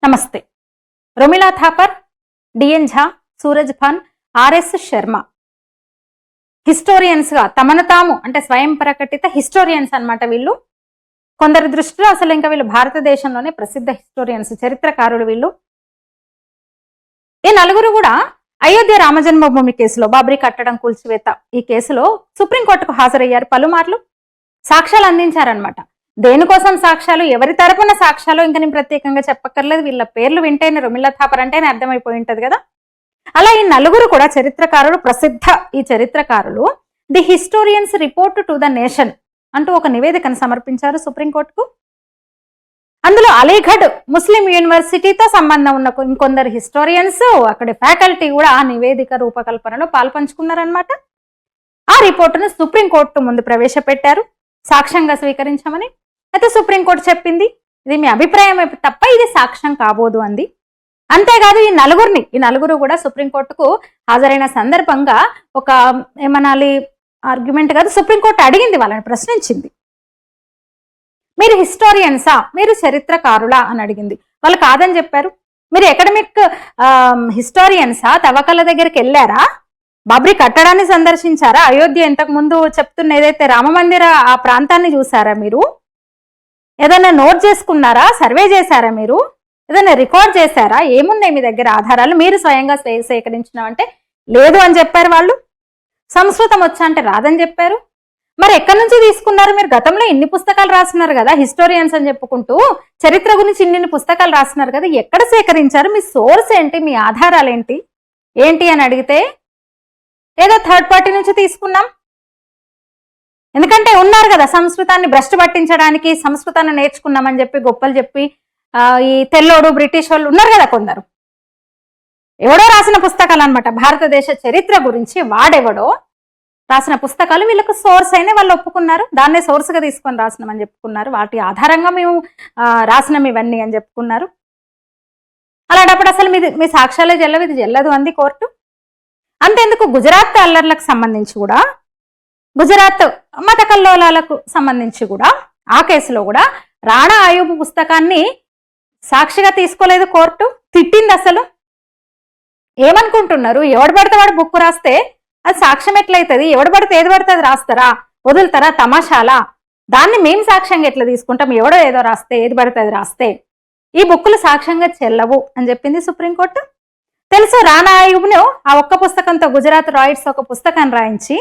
నమస్తే. రొమిలా థాపర్, డిఎన్ ఝా, Suraj Khan, RS Sharma historians గా తమను తాము అంటే స్వయం ప్రకటిత హిస్టోరియన్స్ అన్నమాట. వీళ్ళు కొందరి దృష్టిలో అసలు ఇంకా వీళ్ళు భారతదేశంలోనే ప్రసిద్ధ హిస్టోరియన్స్, చరిత్రకారులు వీళ్ళు. ఈ నలుగురు కూడా అయోధ్య రామజన్మభూమి కేసులో, బాబ్రీ కట్టడం కూల్చివేత ఈ కేసులో సుప్రీంకోర్టుకు హాజరయ్యారు. పలుమార్లు సాక్ష్యాలు అందించారనమాట. దేనికోసం సాక్ష్యాలు, ఎవరి తరపున సాక్ష్యాలు ఇంకా నేను ప్రత్యేకంగా చెప్పక్కర్లేదు. వీళ్ళ పేర్లు వింటేనే, రొమిలా థాపర్ అంటేనే అర్థమైపోయి ఉంటది కదా. అలా ఈ నలుగురు కూడా చరిత్రకారులు, ప్రసిద్ధ ఈ చరిత్రకారులు the historians report to the nation అంటూ ఒక నివేదికను సమర్పించారు సుప్రీంకోర్టుకు. అందులో అలీగఢ్ ముస్లిం యూనివర్సిటీతో సంబంధం ఉన్న ఇంకొందరు హిస్టోరియన్స్, అక్కడి ఫ్యాకల్టీ కూడా ఆ నివేదిక రూపకల్పనలో పాల్పంచుకున్నారనమాట. ఆ రిపోర్టును సుప్రీంకోర్టు ముందు ప్రవేశపెట్టారు సాక్ష్యంగా స్వీకరించమని. అయితే సుప్రీంకోర్టు చెప్పింది ఇది మీ అభిప్రాయం తప్ప ఇది సాక్ష్యం కాబోదు అంది. అంతేకాదు ఈ నలుగురు కూడా సుప్రీంకోర్టుకు హాజరైన సందర్భంగా ఒక ఏమనాలి ఆర్గ్యుమెంట్ కాదు, సుప్రీంకోర్టు అడిగింది, వాళ్ళని ప్రశ్నించింది. మీరు హిస్టోరియన్సా, మీరు చరిత్రకారులా అని అడిగింది. వాళ్ళు కాదని చెప్పారు. మీరు అకాడమిక్ హిస్టోరియన్సా, తవ్వకాల దగ్గరికి వెళ్ళారా, బాబ్రీ కట్టడాన్ని సందర్శించారా, అయోధ్య ఇంతకు ముందు చెప్తున్న ఏదైతే రామమందిర ఆ ప్రాంతాన్ని చూసారా, మీరు ఏదైనా నోట్ చేసుకున్నారా, సర్వే చేశారా, మీరు ఏదైనా రికార్డ్ చేశారా, ఏమున్నాయి మీ దగ్గర ఆధారాలు, మీరు స్వయంగా సేకరించినామంటే లేదు అని చెప్పారు వాళ్ళు. సంస్కృతం వచ్చా అంటే రాదని చెప్పారు. మరి ఎక్కడి నుంచి తీసుకున్నారు మీరు? గతంలో ఇన్ని పుస్తకాలు రాస్తున్నారు కదా, హిస్టోరియన్స్ అని చెప్పుకుంటూ చరిత్ర గురించి ఇన్ని పుస్తకాలు రాస్తున్నారు కదా, ఎక్కడ సేకరించారు, మీ సోర్స్ ఏంటి, మీ ఆధారాలు ఏంటి అని అడిగితే ఏదో థర్డ్ పార్టీ నుంచి తీసుకున్నాం. ఎందుకంటే ఉన్నారు కదా సంస్కృతాన్ని భ్రష్టు పట్టించడానికి, సంస్కృతాన్ని నేర్చుకున్నామని చెప్పి గొప్పలు చెప్పి ఈ తెల్లోడు బ్రిటిష్ వాళ్ళు ఉన్నారు కదా కొందరు, ఎవడో రాసిన పుస్తకాలు అనమాట. భారతదేశ చరిత్ర గురించి వాడెవడో రాసిన పుస్తకాలు వీళ్ళకు సోర్స్ అయినా వాళ్ళు ఒప్పుకున్నారు. దాన్నే సోర్స్ గా తీసుకొని రాసినామని చెప్పుకున్నారు. వాటి ఆధారంగా మేము రాసినాం ఇవన్నీ అని చెప్పుకున్నారు. అలాంటప్పుడు అసలు మీ సాక్ష్యాలే చెల్లవు, ఇది చెల్లదు అంది కోర్టు. అంతేందుకు గుజరాత్ అల్లర్లకు సంబంధించి కూడా, గుజరాత్ మత కల్లోలాలకు సంబంధించి కూడా ఆ కేసులో కూడా రాణా అయూబ్ పుస్తకాన్ని సాక్షిగా తీసుకోలేదు కోర్టు, తిట్టింది. అసలు ఏమనుకుంటున్నారు, ఎవడు పడితే వాడు బుక్ రాస్తే అది సాక్ష్యం ఎట్లయితుంది, ఎవడు పడితే ఏది పడితే అది రాస్తారా, వదులుతారా, తమాషాలా, దాన్ని మేము సాక్ష్యంగా ఎట్లా తీసుకుంటాం, ఎవడో ఏదో రాస్తే ఏది పడితే అది రాస్తే ఈ బుక్కులు సాక్ష్యంగా చెల్లవు అని చెప్పింది సుప్రీంకోర్టు. తెలుసు రాణా అయూబ్ను ఆ ఒక్క పుస్తకంతో గుజరాత్ రాయిట్స్ ఒక పుస్తకాన్ని రాయించి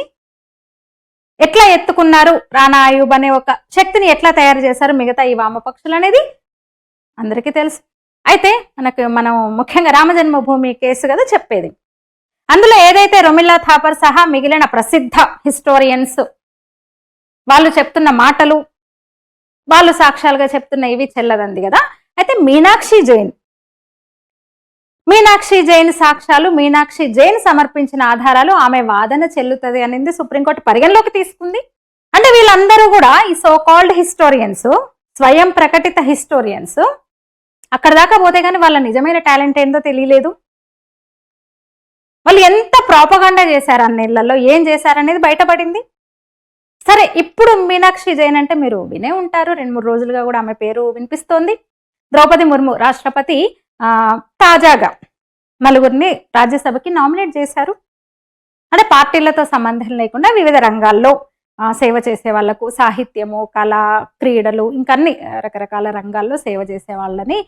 ఎట్లా ఎత్తుకున్నారు, రాణా అయూబ్ అనే ఒక శక్తిని ఎట్లా తయారు చేశారు మిగతా ఈ వామపక్షులు అనేది అందరికీ తెలుసు. అయితే మనం ముఖ్యంగా రామజన్మభూమి కేసు కదా చెప్పేది. అందులో ఏదైతే రొమిలా థాపర్ సహా మిగిలిన ప్రసిద్ధ హిస్టోరియన్స్ వాళ్ళు చెప్తున్న మాటలు, వాళ్ళు సాక్ష్యాలుగా చెప్తున్న ఇవి చెల్లదంది కదా. అయితే మీనాక్షి జైన్ సాక్ష్యాలు, మీనాక్షి జైన్ సమర్పించిన ఆధారాలు, ఆమె వాదన చెల్లుతుంది అనేది సుప్రీంకోర్టు పరిగణలోకి తీసుకుంది. అంటే వీళ్ళందరూ కూడా ఈ సో కాల్డ్ హిస్టోరియన్స్, స్వయం ప్రకటిత హిస్టోరియన్స్, అక్కడ దాకా పోతే కానీ వాళ్ళ నిజమైన టాలెంట్ ఏందో తెలియలేదు. వాళ్ళు ఎంత ప్రాపగాండా చేశారు అన్నేళ్లలో, ఏం చేశారనేది బయటపడింది. సరే, ఇప్పుడు మీనాక్షి జైన్ అంటే మీరు వినే ఉంటారు, 2-3 రోజులుగా కూడా ఆమె పేరు వినిపిస్తోంది. ద్రౌపది ముర్ము రాష్ట్రపతి తాజాగా నలుగురిని రాజ్యసభకి నామినేట్ చేశారు. అంటే పార్టీలతో సంబంధం లేకుండా వివిధ రంగాల్లో సేవ చేసే వాళ్లకు, సాహిత్యము, కళ, క్రీడలు, ఇంకన్ని రకరకాల రంగాల్లో సేవ చేసే వాళ్ళని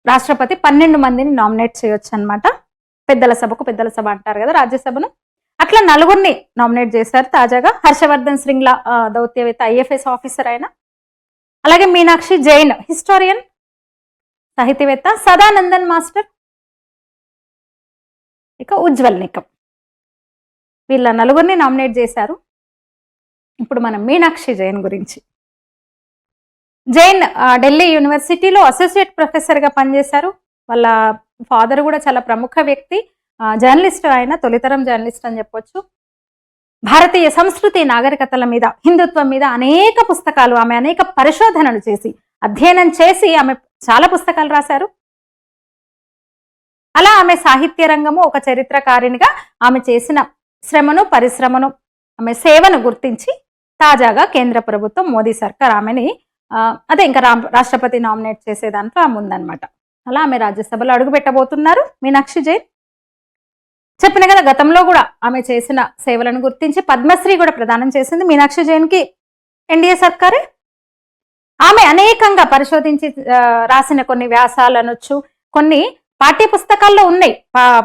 రాష్ట్రపతి 12 మందిని నామినేట్ చేయొచ్చు అనమాట. పెద్దల సభ అంటారు కదా రాజ్యసభను, అట్లా నలుగురిని నామినేట్ చేశారు తాజాగా. హర్షవర్ధన్ శ్రింగ్లా దౌత్యవేత్త, ఐఎఫ్ఎస్ ఆఫీసర్ ఆయన, అలాగే మీనాక్షి జైన్ హిస్టోరియన్, సాహితీవేత్త, సదానందన్ మాస్టర్, ఇక ఉజ్వల్ నికం, వీళ్ళ నలుగురిని నామినేట్ చేశారు. ఇప్పుడు మనం మీనాక్షి జైన్ గురించి. జైన్ ఢిల్లీ యూనివర్సిటీలో అసోసియేట్ ప్రొఫెసర్గా పనిచేశారు. వాళ్ళ ఫాదర్ కూడా చాలా ప్రముఖ వ్యక్తి, జర్నలిస్ట్, ఆయన తొలితరం జర్నలిస్ట్ అని చెప్పొచ్చు. భారతీయ సంస్కృతి, నాగరికతల మీద, హిందుత్వం మీద అనేక పుస్తకాలు, ఆమె అనేక పరిశోధనలు చేసి, అధ్యయనం చేసి ఆమె చాలా పుస్తకాలు రాశారు. అలా ఆమె సాహిత్య రంగము ఒక చరిత్రకారినిగా ఆమె చేసిన శ్రమను పరిశ్రమను ఆమె సేవను గుర్తించి తాజాగా కేంద్ర ప్రభుత్వం మోదీ సర్కార్ ఆమెని అదే ఇంకా రాష్ట్రపతి నామినేట్ చేసే దాంట్లో ఆమె ఉందన్నమాట. అలా ఆమె రాజ్యసభలో అడుగు పెట్టబోతున్నారు మీనాక్షి జైన్. చెప్పిన కదా గతంలో కూడా ఆమె చేసిన సేవలను గుర్తించి పద్మశ్రీ కూడా ప్రదానం చేసింది మీనాక్షి జైన్ కి ఎన్డీఏ సర్కారే. ఆమె అనేకంగా పరిశోధించి రాసిన కొన్ని వ్యాసాలనొచ్చు కొన్ని పాఠ్య పుస్తకాల్లో ఉన్నాయి,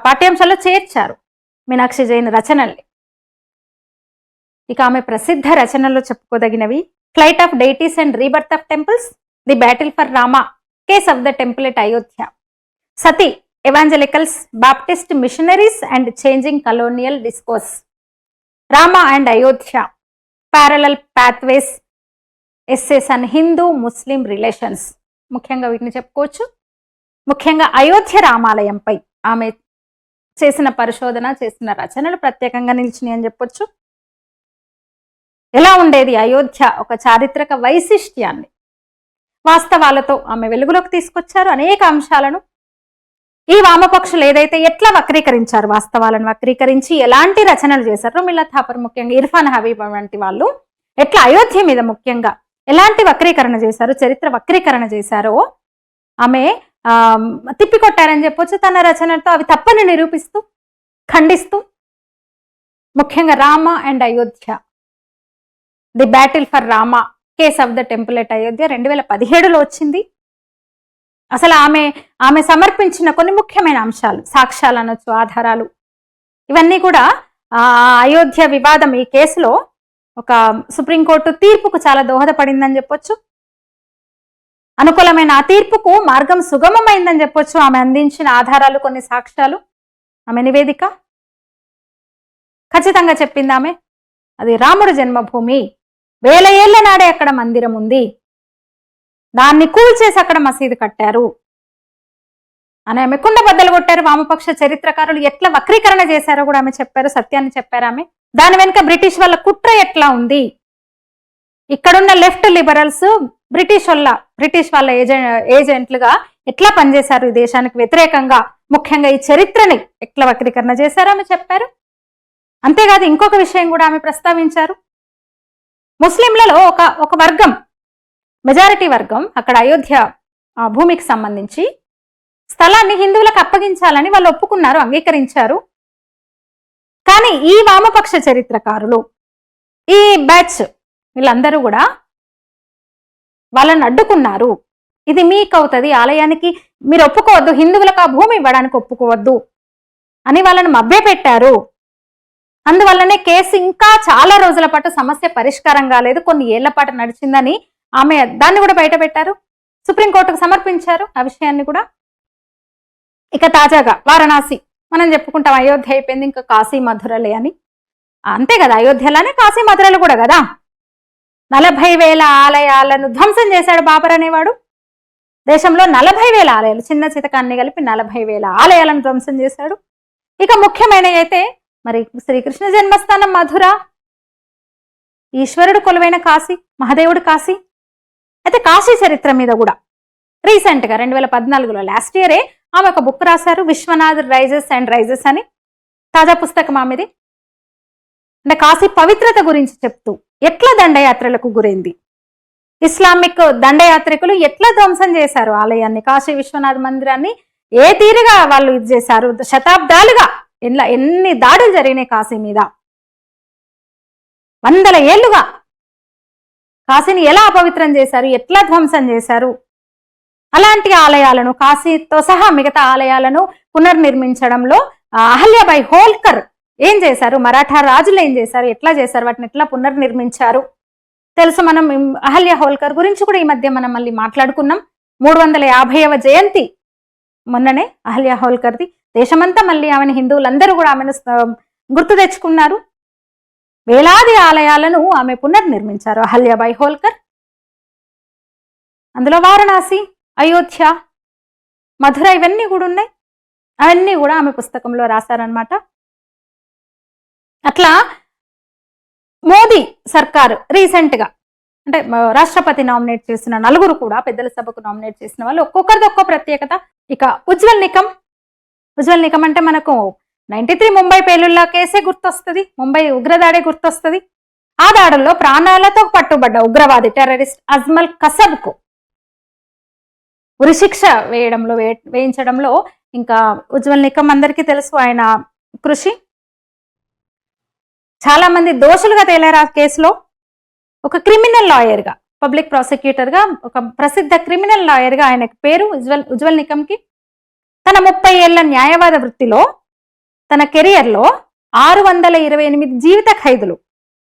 పాఠ్యాంశాల్లో చేర్చారు మీనాక్షి జైన్ రచనల్ని. ఇక ఆమె ప్రసిద్ధ రచనల్లో చెప్పుకోదగినవి flight of deities and rebirth of temples, the battle for Rama, case of the temple at Ayodhya, Sati, evangelicals, Baptist missionaries and changing colonial discourse, Rama and Ayodhya, parallel pathways, essays and Hindu Muslim relations. ముఖ్యంగా వీటిని చెప్పుకోవచ్చు. ముఖ్యంగా అయోధ్య రామాలయంపై ఆమె చేసిన పరిశోధన చేసిన రచనలు ప్రత్యేకంగా నిలిచినాయి అని చెప్పొచ్చు. ఎలా ఉండేది అయోధ్య ఒక చారిత్రక వైశిష్ట్యాన్ని వాస్తవాలతో ఆమె వెలుగులోకి తీసుకొచ్చారు. అనేక అంశాలను ఈ వామపక్షులు ఏదైతే ఎట్లా వక్రీకరించారు, వాస్తవాలను వక్రీకరించి ఎలాంటి రచనలు చేశారో మిల్లా థాపర్ ముఖ్యంగా ఇర్ఫాన్ హబీబ్ వంటి వాళ్ళు ఎట్లా అయోధ్య మీద ముఖ్యంగా ఎలాంటి వక్రీకరణ చేశారు, చరిత్ర వక్రీకరణ చేశారో ఆమె తిప్పికొట్టారని చెప్పొచ్చు తన రచనలతో. అవి తప్పని నిరూపిస్తూ ఖండిస్తూ ముఖ్యంగా Rama and Ayodhya, the battle for Rama, case of the temple at Ayodhya 2017లో వచ్చింది. అసలు ఆమె సమర్పించిన కొన్ని ముఖ్యమైన అంశాలు, సాక్ష్యాలు అనొచ్చు, ఆధారాలు, ఇవన్నీ కూడా అయోధ్య వివాదం ఈ కేసులో ఒక సుప్రీంకోర్టు తీర్పుకు చాలా దోహదపడిందని చెప్పొచ్చు. అనుకూలమైన ఆ తీర్పుకు మార్గం సుగమమైందని చెప్పొచ్చు. ఆమె అందించిన ఆధారాలు, కొన్ని సాక్ష్యాలు, ఆమె నివేదిక ఖచ్చితంగా చెప్పింది ఆమె. అది రాముడు జన్మభూమి, 1000 ఏళ్ల నాడే అక్కడ మందిరం ఉంది, దాన్ని కూల్చేసి అక్కడ మసీదు కట్టారు అని ఆమె కుండ బద్దలు కొట్టారు. వామపక్ష చరిత్రకారులు ఎట్లా వక్రీకరణ చేశారో కూడా ఆమె చెప్పారు, సత్యాన్ని చెప్పారు ఆమె. దాని వెనుక బ్రిటిష్ వాళ్ళ కుట్ర ఎట్లా ఉంది, ఇక్కడున్న లెఫ్ట్ లిబరల్స్ బ్రిటిష్ వాళ్ళ ఏజెంట్లుగా ఎట్లా పనిచేశారు ఈ దేశానికి వ్యతిరేకంగా, ముఖ్యంగా ఈ చరిత్రని ఎట్లా వక్రీకరణ చేశారో ఆమె చెప్పారు. అంతేకాదు ఇంకొక విషయం కూడా ఆమె ప్రస్తావించారు. ముస్లింలలో ఒక వర్గం, మెజారిటీ వర్గం అక్కడ అయోధ్య భూమికి సంబంధించి స్థలాన్ని హిందువులకు అప్పగించాలని వాళ్ళు ఒప్పుకున్నారు, అంగీకరించారు. కానీ ఈ వామపక్ష చరిత్రకారులు, ఈ బ్యాచ్ వీళ్ళందరూ కూడా వాళ్ళని అడ్డుకున్నారు. ఇది మీకు అవుతుంది, ఆలయానికి మీరు ఒప్పుకోవద్దు, హిందువులకు ఆ భూమి ఇవ్వడానికి ఒప్పుకోవద్దు అని వాళ్ళని మభ్యపెట్టారు. అందువల్లనే కేసు ఇంకా చాలా రోజుల పాటు సమస్య పరిష్కారం కాలేదు, కొన్ని ఏళ్ల పాటు నడిచిందని ఆమె దాన్ని కూడా బయట పెట్టారు, సుప్రీంకోర్టుకు సమర్పించారు ఆ విషయాన్ని కూడా. ఇక తాజాగా వారణాసి మనం చెప్పుకుంటాం, అయోధ్య అయిపోయింది ఇంకా కాశీ మధురలే అని. అంతే కదా, అయోధ్యలానే కాశీ మధురలు కూడా కదా. 40,000 ఆలయాలను ధ్వంసం చేశాడు బాబర్ అనేవాడు. దేశంలో 40,000 ఆలయాలు, చిన్న చితకాన్ని కలిపి 40,000 ఆలయాలను ధ్వంసం చేశాడు. ఇక ముఖ్యమైన అయితే మరి శ్రీకృష్ణ జన్మస్థానం మధుర, ఈశ్వరుడు కొలువైన కాశీ, మహాదేవుడు కాశీ. అయితే కాశీ చరిత్ర మీద కూడా రీసెంట్ గా 2014లో లాస్ట్ ఇయరే ఆమె ఒక బుక్ రాశారు, విశ్వనాథ్ రైజెస్ అండ్ రైజెస్ అని. తాజా పుస్తకం ఆమెది. అంటే కాశీ పవిత్రత గురించి చెప్తూ ఎట్లా దండయాత్రలకు గురైంది, ఇస్లామిక్ దండయాత్రికులు ఎట్లా ధ్వంసం చేశారు ఆలయాన్ని, కాశీ విశ్వనాథ్ మందిరాన్ని ఏ తీరుగా వాళ్ళు ఇది చేశారు, శతాబ్దాలుగా ఎన్ని దాడులు జరిగినాయి కాశీ మీద, 100 ఏళ్లుగా కాశీని ఎలా అపవిత్రం చేశారు, ఎట్లా ధ్వంసం చేశారు. అలాంటి ఆలయాలను కాశీతో సహా మిగతా ఆలయాలను పునర్నిర్మించడంలో అహల్యాబాయి హోల్కర్ ఏం చేశారు, మరాఠా రాజులు ఏం చేశారు, ఎట్లా చేశారు, వాటిని ఎట్లా పునర్నిర్మించారు తెలుసు. మనం అహల్య హోల్కర్ గురించి కూడా ఈ మధ్య మనం మళ్ళీ మాట్లాడుకున్నాం. 350వ జయంతి మొన్ననే అహల్య హోల్కర్ది. దేశమంతా మళ్ళీ ఆమెను, హిందువులందరూ కూడా ఆమెను గుర్తు తెచ్చుకున్నారు. వేలాది ఆలయాలను ఆమె పునర్నిర్మించారు అహల్యాబాయి హోల్కర్. అందులో వారణాసి, అయోధ్య, మధుర ఇవన్నీ కూడా ఉన్నాయి. అవన్నీ కూడా ఆమె పుస్తకంలో రాశారనమాట. అట్లా మోదీ సర్కారు రీసెంట్ గా అంటే రాష్ట్రపతి నామినేట్ చేసిన 4 కూడా, పెద్దల సభకు నామినేట్ చేసిన వాళ్ళు ఒక్కొక్కరిది ఒక్కో ప్రత్యేకత. ఇక ఉజ్వల్ నికమ్ ఉజ్వల్ నికమ్ అంటే మనకు 93 ముంబై పేలుళ్ల కేసే గుర్తొస్తుంది, ముంబై ఉగ్రదాడే గుర్తొస్తుంది. ఆ దాడుల్లో ప్రాణాలతో పట్టుబడ్డ ఉగ్రవాది టెర్రరిస్ట్ అజ్మల్ కసబ్ కు ఉరిశిక్ష వేయించడంలో ఇంకా ఉజ్వల్ నికమ్ అందరికీ తెలుసు ఆయన కృషి. చాలా మంది దోషులుగా తేలారు ఆ కేసులో. ఒక క్రిమినల్ లాయర్ గా, పబ్లిక్ ప్రాసిక్యూటర్ గా, ఒక ప్రసిద్ధ క్రిమినల్ లాయర్ గా ఆయనకు పేరు ఉజ్వల్ నికమ్ కి. తన 30 ఏళ్ల న్యాయవాద వృత్తిలో, తన కెరియర్ లో 628 జీవిత ఖైదులు,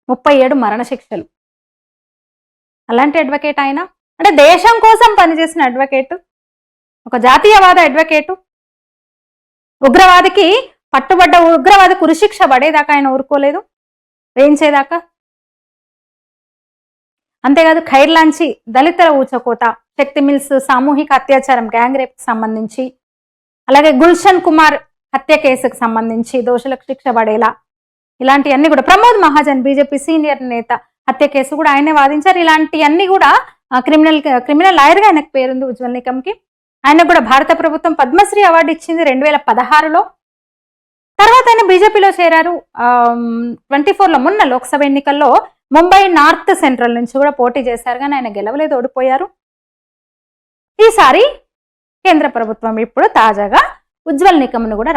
37 మరణశిక్షలు. అలాంటి అడ్వకేట్ ఆయన, అంటే దేశం కోసం పనిచేసిన అడ్వకేట్, ఒక జాతీయవాద అడ్వకేటు. ఉగ్రవాదికి పట్టుబడ్డ ఉగ్రవాది ఉరిశిక్ష పడేదాకా ఆయన ఊరుకోలేదు, వేయించేదాకా. అంతేకాదు ఖైర్లాంచి దళితుల ఊచకోత, శక్తి మిల్స్ సామూహిక అత్యాచారం గ్యాంగ్ రేప్ కి సంబంధించి, అలాగే గుల్షన్ కుమార్ హత్య కేసుకు సంబంధించి దోషులకు శిక్ష పడేలా ఇలాంటివన్నీ కూడా, ప్రమోద్ మహాజన్ బీజేపీ సీనియర్ నేత హత్య కేసు కూడా ఆయనే వాదించారు. ఇలాంటివన్నీ కూడా క్రిమినల్ లాయర్ గా ఆయనకు పేరుంది ఉజ్వల్ నికమ్ కి. ఆయన కూడా భారత ప్రభుత్వం పద్మశ్రీ అవార్డు ఇచ్చింది 2016లో. తర్వాత ఆయన బీజేపీలో చేరారు. 24లో మొన్న లోక్సభ ఎన్నికల్లో ముంబై నార్త్ సెంట్రల్ నుంచి కూడా పోటీ చేశారు, కానీ ఆయన గెలవలేదు, ఓడిపోయారు. ఈసారి కేంద్ర ప్రభుత్వం ఇప్పుడు తాజాగా ఉజ్వల్ నికమ్ ను కూడా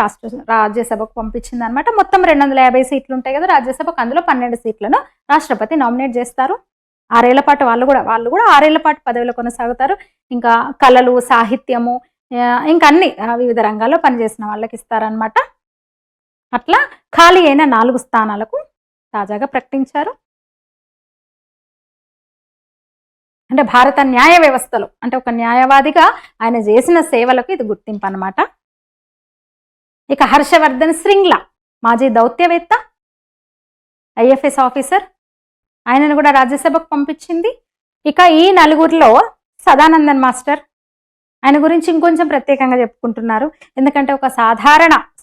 రాజ్యసభకు పంపించింది అనమాట. మొత్తం 250 సీట్లు ఉంటాయి కదా రాజ్యసభకు, అందులో 12 సీట్లను రాష్ట్రపతి నామినేట్ చేస్తారు. 6 ఏళ్ల పాటు వాళ్ళు కూడా 6 ఏళ్ల పాటు పదవిలో కొనసాగుతారు. ఇంకా కళలు, సాహిత్యము, ఇంకా అన్ని వివిధ రంగాల్లో పనిచేసిన వాళ్ళకి ఇస్తారనమాట. అట్లా ఖాళీ అయిన 4 స్థానాలకు తాజాగా ప్రకటించారు. అంటే భారత న్యాయ వ్యవస్థలో, అంటే ఒక న్యాయవాదిగా ఆయన చేసిన సేవలకు ఇది గుర్తింపు అన్నమాట. ఇక హర్షవర్ధన్ శ్రింగ్లా, మాజీ దౌత్యవేత్త, ఐఎఫ్ఎస్ ఆఫీసర్, ఆయనను కూడా రాజ్యసభకు పంపించింది. ఇక ఈ నలుగురిలో సదానందన్ మాస్టర్, ఆయన గురించి ఇంకొంచెం ప్రత్యేకంగా చెప్పుకుంటున్నారు. ఎందుకంటే ఒక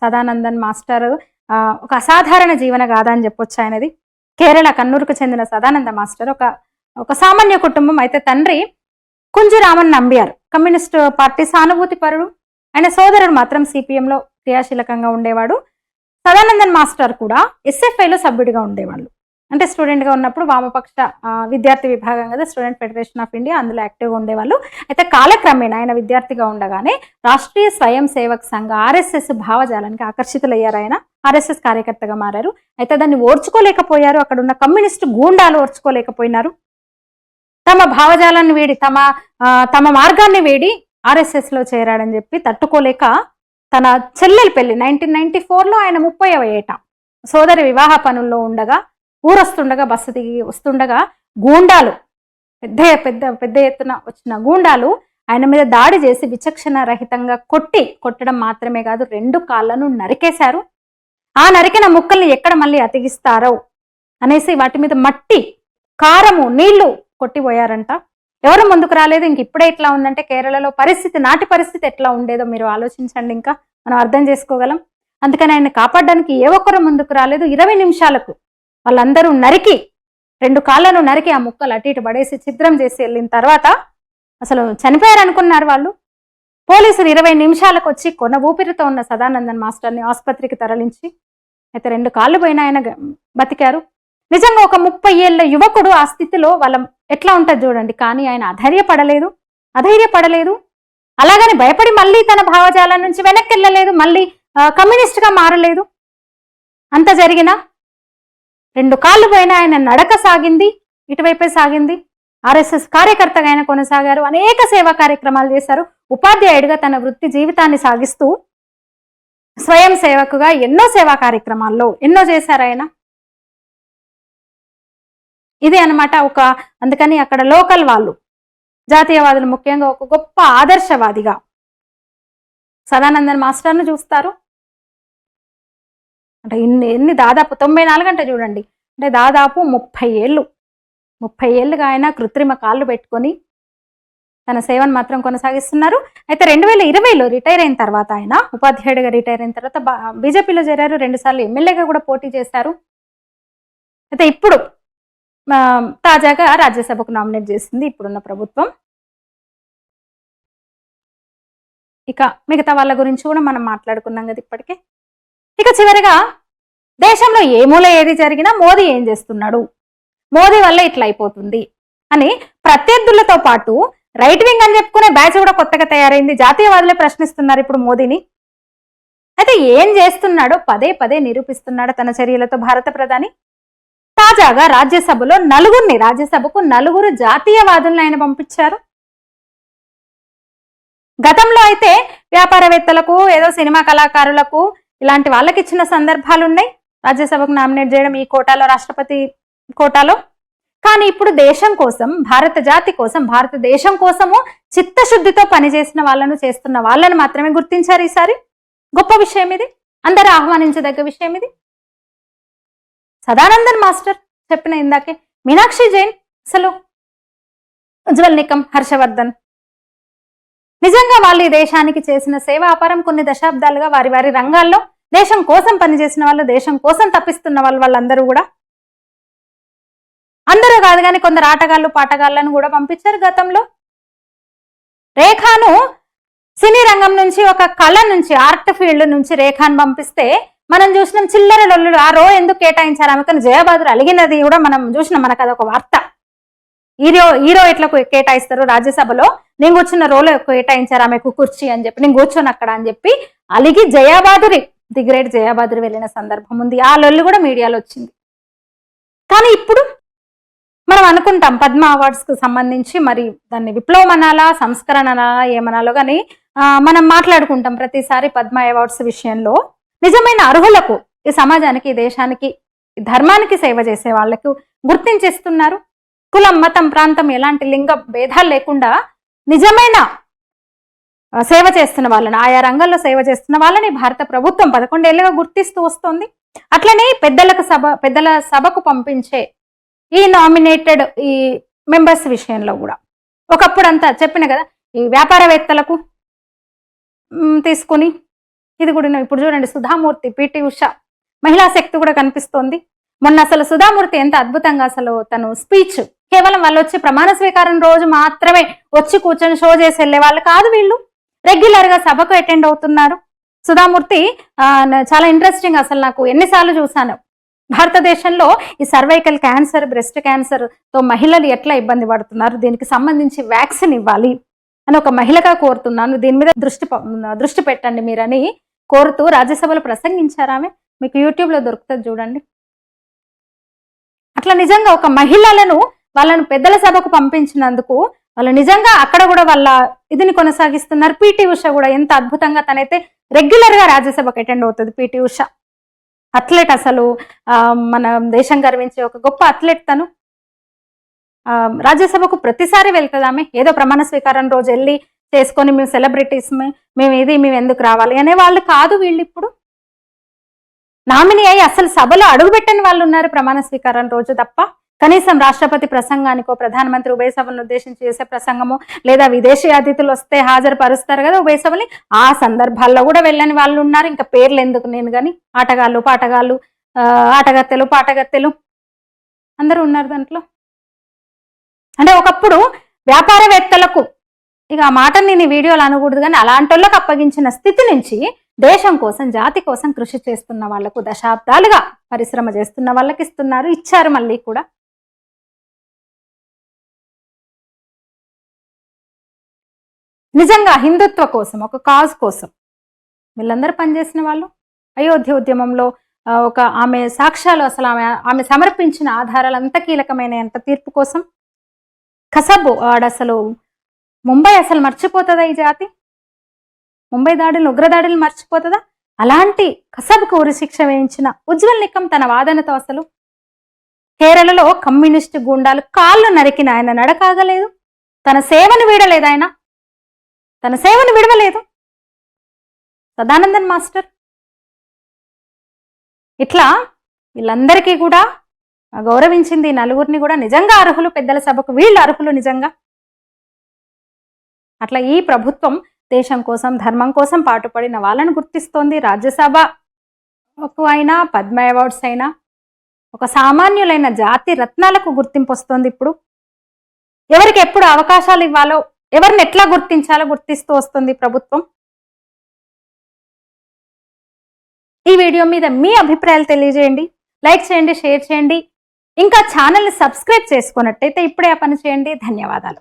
సదానందన్ మాస్టర్ ఒక అసాధారణ జీవన గాథ అని చెప్పొచ్చు ఆయనది. కేరళ కన్నూరుకు చెందిన సదానంద మాస్టర్ ఒక సామాన్య కుటుంబం. అయితే తండ్రి కుంజురామన్ నంబియార్ కమ్యూనిస్ట్ పార్టీ సానుభూతి పరుడు, ఆయన సోదరుడు మాత్రం సిపిఎంలో క్రియాశీలకంగా ఉండేవాడు. సదానందన్ మాస్టర్ కూడా ఎస్ఎఫ్ఐలో సభ్యుడిగా ఉండేవాళ్ళు. అంటే స్టూడెంట్ గా ఉన్నప్పుడు వామపక్ష విద్యార్థి విభాగం కదా, స్టూడెంట్ ఫెడరేషన్ ఆఫ్ ఇండియా, అందులో యాక్టివ్గా ఉండేవాళ్ళు. అయితే కాలక్రమేణా ఆయన విద్యార్థిగా ఉండగానే రాష్ట్రీయ స్వయం సేవక్ సంఘ ఆర్ఎస్ఎస్ భావజాలానికి ఆకర్షితులయ్యారు. ఆయన ఆర్ఎస్ఎస్ కార్యకర్తగా మారారు. అయితే దాన్ని ఓర్చుకోలేకపోయారు, అక్కడ ఉన్న కమ్యూనిస్టు గూండాలు ఓర్చుకోలేకపోయినారు. తమ భావజాలాన్ని వీడి, తమ మార్గాన్ని వీడి ఆర్ఎస్ఎస్ లో చేరాడని చెప్పి తట్టుకోలేక తన చెల్లెలి పెళ్లి 1994లో ఆయన 30వ ఏట సోదరి వివాహ పనుల్లో ఉండగా, ఊరొస్తుండగా, బస్సు దిగి వస్తుండగా గూండాలు, పెద్ద ఎత్తున వచ్చిన గూండాలు ఆయన మీద దాడి చేసి విచక్షణ రహితంగా కొట్టడం మాత్రమే కాదు 2 కాళ్ళను నరికేశారు. ఆ నరికిన ముక్కల్ని ఎక్కడ మళ్ళీ అతికిస్తారో అనేసి వాటి మీద మట్టి, కారము, నీళ్లు కొట్టిపోయారంట. ఎవరు ముందుకు రాలేదు. ఇంక ఇప్పుడే ఇట్లా ఉందంటే కేరళలో నాటి పరిస్థితి ఎట్లా ఉండేదో మీరు ఆలోచించండి, ఇంకా మనం అర్థం చేసుకోగలం. అందుకని ఆయన కాపాడడానికి ఏ ఒక్కరు ముందుకు రాలేదు. 20 నిమిషాలకు వాళ్ళందరూ నరికి, 2 కాళ్ళను నరికి ఆ ముక్కలు అటు ఇటు పడేసి ఛిద్రం చేసి వెళ్ళిన తర్వాత అసలు చనిపోయారు అనుకున్నారు వాళ్ళు. పోలీసులు 20 నిమిషాలకు వచ్చి కొన ఊపిరితో ఉన్న సదానందన్ మాస్టర్ని ఆసుపత్రికి తరలించి, అయితే 2 కాళ్ళు పోయిన ఆయన బతికారు. నిజంగా ఒక 30 ఏళ్ల యువకుడు ఆ స్థితిలో వాళ్ళ ఎట్లా ఉంటుంది చూడండి. కానీ ఆయన అధైర్యపడలేదు. అలాగని భయపడి మళ్ళీ తన భావజాలం నుంచి వెనక్కి వెళ్ళలేదు, మళ్ళీ కమ్యూనిస్ట్ గా మారలేదు. అంత జరిగినా 2 కాళ్ళు పోయినా ఆయన నడక సాగింది, ఇటువైపే సాగింది. ఆర్ఎస్ఎస్ కార్యకర్తగా ఆయన కొనసాగారు. అనేక సేవా కార్యక్రమాలు చేశారు. ఉపాధ్యాయుడిగా తన వృత్తి జీవితాన్ని సాగిస్తూ స్వయం సేవకుగా ఎన్నో సేవా కార్యక్రమాల్లో ఎన్నో చేశారు ఆయన. ఇదే అనమాట అందుకని అక్కడ లోకల్ వాళ్ళు, జాతీయవాదులు ముఖ్యంగా ఒక గొప్ప ఆదర్శవాదిగా సదానందన్ మాస్టర్ను చూస్తారు. అంటే ఎన్ని దాదాపు 94 అంటే చూడండి, అంటే దాదాపు 30 ఏళ్ళుగా ఆయన కృత్రిమ కాళ్ళు పెట్టుకొని తన సేవను మాత్రం కొనసాగిస్తున్నారు. అయితే 2020లో రిటైర్ అయిన తర్వాత, ఆయన ఉపాధ్యాయుడిగా రిటైర్ అయిన తర్వాత బీజేపీలో చేరారు. 2 సార్లు ఎమ్మెల్యేగా కూడా పోటీ చేశారు. అయితే ఇప్పుడు తాజాగా రాజ్యసభకు నామినేట్ చేసింది ఇప్పుడున్న ప్రభుత్వం. ఇక మిగతా వాళ్ళ గురించి కూడా మనం మాట్లాడుకున్నాం కదా ఇప్పటికే. ఇక చివరిగా దేశంలో ఏ మూల ఏది జరిగినా మోదీ ఏం చేస్తున్నాడు, మోదీ వల్ల ఇట్లా అయిపోతుంది అని ప్రత్యర్థులతో పాటు రైట్ వింగ్ అని చెప్పుకునే బ్యాచ్ కూడా కొత్తగా తయారైంది. జాతీయవాదులే ప్రశ్నిస్తున్నారు ఇప్పుడు మోదీని. అయితే ఏం చేస్తున్నాడో పదే పదే నిరూపిస్తున్నాడు తన చర్యలతో భారత ప్రధాని. తాజాగా రాజ్యసభకు నలుగురు జాతీయవాదులను ఆయన పంపించారు. గతంలో అయితే వ్యాపారవేత్తలకు, ఏదో సినిమా కళాకారులకు ఇలాంటి వాళ్ళకి ఇచ్చిన సందర్భాలు ఉన్నాయి రాజ్యసభకు నామినేట్ చేయడం ఈ కోటాలో, రాష్ట్రపతి కోటాలో. కానీ ఇప్పుడు దేశం కోసం, భారత జాతి కోసం, భారతదేశం కోసము చిత్తశుద్ధితో పనిచేసిన వాళ్ళను, చేస్తున్న వాళ్ళను మాత్రమే గుర్తించారు ఈసారి. గొప్ప విషయం ఇది, అందరూ ఆహ్వానించదగ్గ విషయం ఇది. సదానందన్ మాస్టర్ చెప్పిన ఇందాకే, మీనాక్షి జైన్, అసలు ఉజ్వల్ నికం, హర్షవర్ధన్, నిజంగా వాళ్ళు ఈ దేశానికి చేసిన సేవ అపారం. కొన్ని దశాబ్దాలుగా వారి వారి రంగాల్లో దేశం కోసం పనిచేసిన వాళ్ళు, దేశం కోసం తప్పిస్తున్న వాళ్ళందరూ కూడా, అందరూ కాదు కానీ కొందరు ఆటగాళ్ళు పాటగాళ్ళను కూడా పంపించారు గతంలో. రేఖాను సినీ రంగం నుంచి, ఒక కళ నుంచి, ఆర్ట్ ఫీల్డ్ నుంచి రేఖాను పంపిస్తే మనం చూసినాం చిల్లర లొల్లులు. ఆ రో ఎందుకు కేటాయించారు ఆమెకు జయబాదురు అలిగినది కూడా మనం చూసినాం. మనకు అదొక వార్త. హీరో ఎట్లా కేటాయిస్తారు రాజ్యసభలో, నేను కూర్చున్న రోలో కేటాయించారు ఆమెకు కుర్చీ అని చెప్పి, నేను కూర్చొని అక్కడ అని చెప్పి అలిగి జయాబాదురి, ది గ్రేట్ జయాబాదురి వెళ్ళిన సందర్భం ఉంది. ఆ లొల్లు కూడా మీడియాలో వచ్చింది. కానీ ఇప్పుడు మనం అనుకుంటాం పద్మ అవార్డ్స్ కు సంబంధించి మరి దాన్ని విప్లవం అనాలా, సంస్కరణ అనాలా, ఏమనాలో కానీ మనం మాట్లాడుకుంటాం ప్రతిసారి పద్మ అవార్డ్స్ విషయంలో. నిజమైన అర్హులకు, ఈ సమాజానికి, ఈ దేశానికి, ఈ ధర్మానికి సేవ చేసే వాళ్లకు గుర్తించేస్తున్నారు. కులం, మతం, ప్రాంతం, ఎలాంటి లింగ భేదాలు లేకుండా నిజమైన సేవ చేస్తున్న వాళ్ళని, ఆయా రంగంలో సేవ చేస్తున్న వాళ్ళని భారత ప్రభుత్వం 11 ఏళ్లుగా గుర్తిస్తూ వస్తుంది. అట్లనే పెద్దల సభకు పంపించే ఈ నామినేటెడ్ ఈ మెంబర్స్ విషయంలో కూడా ఒకప్పుడు అంతా చెప్పిన కదా, ఈ వ్యాపారవేత్తలకు తీసుకుని ఇది కూడా ఇప్పుడు చూడండి, సుధామూర్తి, పిటి ఉష, మహిళా శక్తి కూడా కనిపిస్తోంది. మొన్న అసలు సుధామూర్తి ఎంత అద్భుతంగా అసలు తను స్పీచ్, కేవలం వాళ్ళు వచ్చి ప్రమాణ స్వీకారం రోజు మాత్రమే వచ్చి కూర్చొని షో చేసి వెళ్ళే వాళ్ళు కాదు, వీళ్ళు రెగ్యులర్ గా సభకు అటెండ్ అవుతున్నారు. సుధామూర్తి చాలా ఇంట్రెస్టింగ్, అసలు నాకు ఎన్నిసార్లు చూసాను. భారతదేశంలో ఈ సర్వైకల్ క్యాన్సర్, బ్రెస్ట్ క్యాన్సర్ తో మహిళలు ఎట్లా ఇబ్బంది పడుతున్నారు, దీనికి సంబంధించి వ్యాక్సిన్ ఇవ్వాలి అని ఒక మహిళగా కోరుతున్నాను, దీని మీద దృష్టి పెట్టండి మీరని కోరుతూ రాజ్యసభలో ప్రసంగించారు ఆమె. మీకు యూట్యూబ్ లో దొరుకుతుంది చూడండి. అట్లా నిజంగా ఒక వాళ్ళను పెద్దల సభకు పంపించినందుకు వాళ్ళు నిజంగా అక్కడ కూడా వాళ్ళ ఇదిని కొనసాగిస్తున్నారు. పిటి ఉష కూడా ఎంత అద్భుతంగా, తనైతే రెగ్యులర్ గా రాజ్యసభకు అటెండ్ అవుతుంది. పిటి ఉష అథ్లెట్, అసలు మన దేశం గర్వించే ఒక గొప్ప అథ్లెట్. తను రాజ్యసభకు ప్రతిసారి వెళ్తుంది ఆమె. ఏదో ప్రమాణ స్వీకారం రోజు వెళ్ళి చేసుకొని మేము సెలబ్రిటీస్, మేము ఎందుకు రావాలి అనే వాళ్ళు కాదు వీళ్ళు. ఇప్పుడు నామినీ అయ్యి అసలు సభలో అడుగుపెట్టని వాళ్ళు ఉన్నారు ప్రమాణ స్వీకారం రోజు తప్ప. కనీసం రాష్ట్రపతి ప్రసంగానికో, ప్రధానమంత్రి ఉభయ సభలను ఉద్దేశించి చేసే ప్రసంగమో, లేదా విదేశీ అతిథులు వస్తే హాజరుపరుస్తారు కదా ఉభయ సభని, ఆ సందర్భాల్లో కూడా వెళ్ళని వాళ్ళు ఉన్నారు. ఇంకా పేర్లు ఎందుకు నేను కానీ, ఆటగాళ్ళు, పాటగాళ్ళు, ఆటగత్తెలు, పాటగత్తెలు అందరూ ఉన్నారు దాంట్లో. అంటే ఒకప్పుడు వ్యాపారవేత్తలకు, ఇక ఆ మాటని నేను ఈ వీడియోలో అనకూడదు కానీ, అలాంటి వాళ్ళకి అప్పగించిన స్థితి నుంచి దేశం కోసం, జాతి కోసం కృషి చేస్తున్న వాళ్లకు, దశాబ్దాలుగా పరిశ్రమ చేస్తున్న వాళ్ళకి ఇచ్చారు మళ్ళీ కూడా. నిజంగా హిందుత్వ కోసం, ఒక కాజ్ కోసం వీళ్ళందరూ పనిచేసిన వాళ్ళు. అయోధ్య ఉద్యమంలో ఒక ఆమె సాక్ష్యాలు, అసలు ఆమె సమర్పించిన ఆధారాలు అంత కీలకమైన ఎంత తీర్పు కోసం. కసబ్ అసలు ముంబై అసలు మర్చిపోతుందా ఈ జాతి? ముంబై దాడులు, ఉగ్రదాడులు మర్చిపోతుందా? అలాంటి కసబ్కు ఉరిశిక్ష వేయించిన ఉజ్వల్ నికం తన వాదనతో అసలు కేరళలో కమ్యూనిస్టు గుండాలు కాళ్ళు నరికిన ఆయన నడకాగలేదు. తన సేవను వీడలేదు, ఆయన తన సేవను విడవలేదు. సదానందన్ మాస్టర్ ఇట్లా వీళ్ళందరికీ కూడా గౌరవించింది. నలుగురిని కూడా నిజంగా అర్హులు, పెద్దల సభకు వీళ్ళు అర్హులు నిజంగా. అట్లా ఈ ప్రభుత్వం దేశం కోసం, ధర్మం కోసం పాటుపడిన వాళ్ళని గుర్తిస్తోంది. రాజ్యసభకు అయినా, పద్మ అవార్డ్స్ అయినా ఒక సామాన్యులైన జాతి రత్నాలకు గుర్తింపు వస్తుంది. ఇప్పుడు ఎవరికి ఎప్పుడు అవకాశాలు ఇవ్వాలో, ఎవరిని ఎట్లా గుర్తించాలో గుర్తిస్తూ వస్తుంది ప్రభుత్వం. ఈ వీడియో మీద మీ అభిప్రాయాలు తెలియజేయండి, లైక్ చేయండి, షేర్ చేయండి. ఇంకా ఛానల్ని సబ్స్క్రైబ్ చేసుకున్నట్టయితే ఇప్పుడే ఆ పని చేయండి. ధన్యవాదాలు.